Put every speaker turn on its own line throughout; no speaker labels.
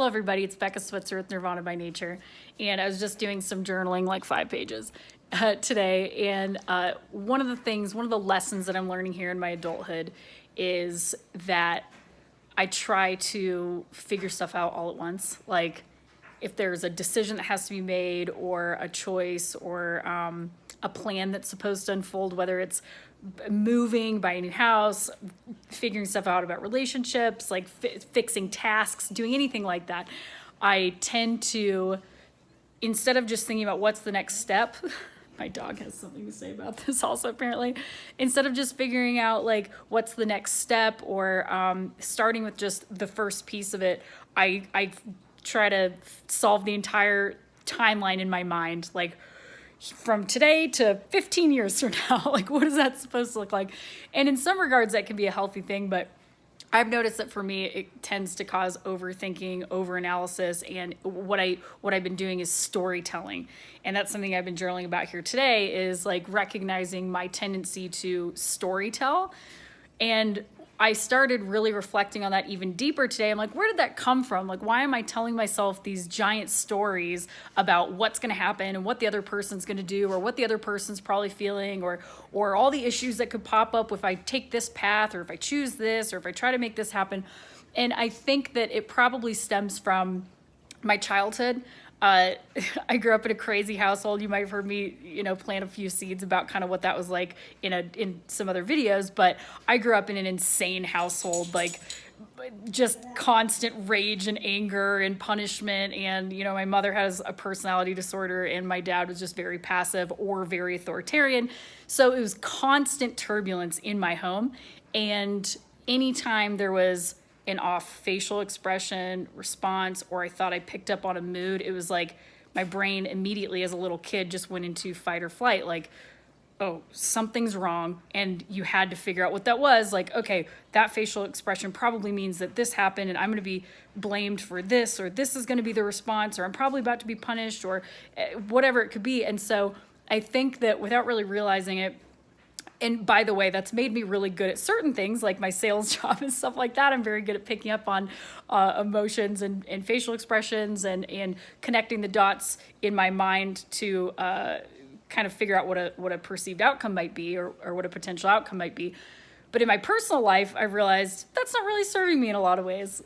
Hello everybody, it's Becca Switzer with Nirvana by Nature, and I was just doing some journaling, like 5 pages today, and one of the lessons that I'm learning here in my adulthood is that I try to figure stuff out all at once. Like if there's a decision that has to be made, or a choice, or a plan that's supposed to unfold, whether it's moving, buying a new house, figuring stuff out about relationships, like fixing tasks, doing anything like that, I tend to, instead of just thinking about what's the next step, my dog has something to say about this also apparently, instead of just figuring out like what's the next step, or starting with just the first piece of it, I try to solve the entire timeline in my mind, like from today to 15 years from now. Like, what is that supposed to look like? And in some regards, that can be a healthy thing, but I've noticed that for me, it tends to cause overthinking, overanalysis, and what I've been doing is storytelling. And that's something I've been journaling about here today, is like recognizing my tendency to storytell. And I started really reflecting on that even deeper today. I'm like, where did that come from? Like, why am I telling myself these giant stories about what's going to happen and what the other person's going to do, or what the other person's probably feeling, or all the issues that could pop up if I take this path, or if I choose this, or if I try to make this happen? And I think that it probably stems from my childhood. I grew up in a crazy household. You might have heard me, plant a few seeds about kind of what that was like in some other videos, but I grew up in an insane household, like just constant rage and anger and punishment. And, my mother has a personality disorder, and my dad was just very passive or very authoritarian. So it was constant turbulence in my home. And anytime there was an off facial expression, response, or I thought I picked up on a mood, it was like my brain immediately as a little kid just went into fight or flight, like, oh, something's wrong. And you had to figure out what that was. Like, okay, that facial expression probably means that this happened, and I'm going to be blamed for this, or this is going to be the response, or I'm probably about to be punished, or whatever it could be. And so I think that without really realizing it, and by the way, that's made me really good at certain things, like my sales job and stuff like that. I'm very good at picking up on emotions and facial expressions, and connecting the dots in my mind to kind of figure out what a perceived outcome might be, or what a potential outcome might be. But in my personal life, I realized that's not really serving me in a lot of ways.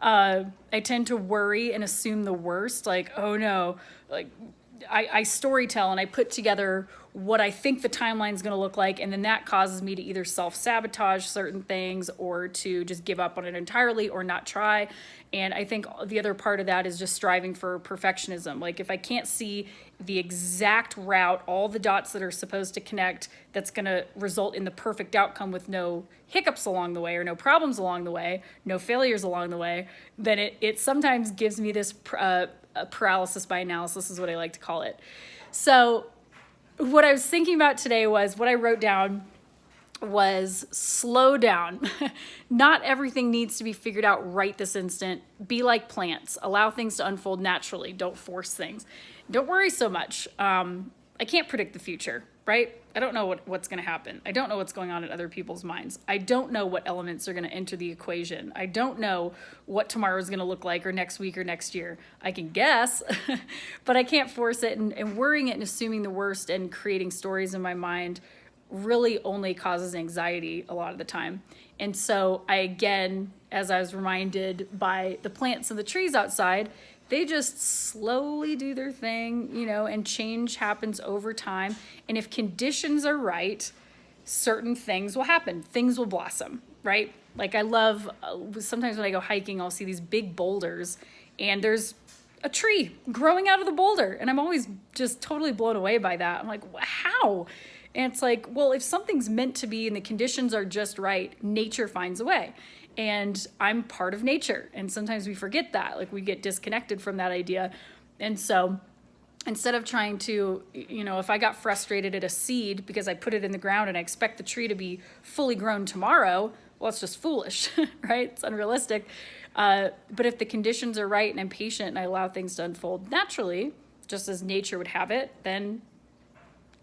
I tend to worry and assume the worst, like, oh no, like I storytell and I put together what I think the timeline is going to look like, and then that causes me to either self-sabotage certain things, or to just give up on it entirely, or not try. And I think the other part of that is just striving for perfectionism. Like, if I can't see the exact route, all the dots that are supposed to connect, that's going to result in the perfect outcome with no hiccups along the way, or no problems along the way, no failures along the way, then it sometimes gives me this paralysis by analysis, is what I like to call it. So what I was thinking about today was, what I wrote down was, slow down. Not everything needs to be figured out right this instant. Be like plants. Allow things to unfold naturally. Don't force things. Don't worry so much. I can't predict the future, right? I don't know what's going to happen. I don't know what's going on in other people's minds. I don't know what elements are going to enter the equation. I don't know what tomorrow is going to look like, or next week, or next year. I can guess, but I can't force it. And worrying it and assuming the worst and creating stories in my mind really only causes anxiety a lot of the time. And so as I was reminded by the plants and the trees outside, they just slowly do their thing, and change happens over time. And if conditions are right, certain things will happen. Things will blossom, right? Like, I love, sometimes when I go hiking, I'll see these big boulders, and there's a tree growing out of the boulder. And I'm always just totally blown away by that. I'm like, how? And it's like, well, if something's meant to be and the conditions are just right, nature finds a way. And I'm part of nature. And sometimes we forget that, like, we get disconnected from that idea. And so instead of trying to, if I got frustrated at a seed because I put it in the ground and I expect the tree to be fully grown tomorrow, well, it's just foolish, right? It's unrealistic. But if the conditions are right and I'm patient and I allow things to unfold naturally, just as nature would have it, then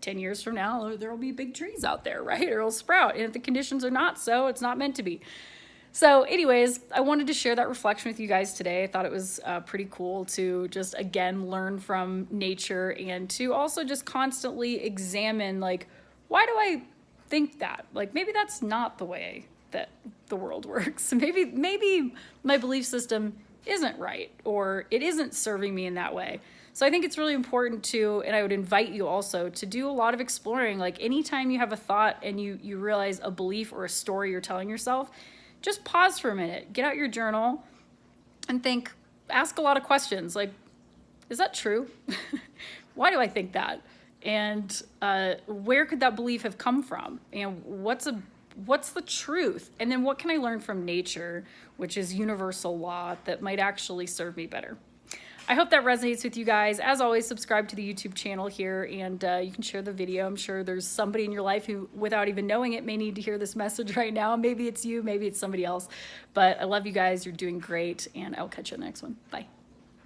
10 years from now, there will be big trees out there, right? Or it'll sprout. And if the conditions are not so, it's not meant to be. So anyways, I wanted to share that reflection with you guys today. I thought it was pretty cool to just, again, learn from nature and to also just constantly examine, like, why do I think that? Like, maybe that's not the way that the world works. Maybe my belief system isn't right, or it isn't serving me in that way. So I think it's really important to, and I would invite you also to do a lot of exploring. Like, anytime you have a thought and you realize a belief or a story you're telling yourself, just pause for a minute, get out your journal and think, ask a lot of questions. Like, is that true? Why do I think that? And where could that belief have come from? And what's the truth? And then what can I learn from nature, which is universal law, that might actually serve me better? I hope that resonates with you guys. As always, subscribe to the YouTube channel here, and you can share the video. I'm sure there's somebody in your life who, without even knowing it, may need to hear this message right now. Maybe it's you, maybe it's somebody else. But I love you guys. You're doing great, and I'll catch you in the next one. Bye.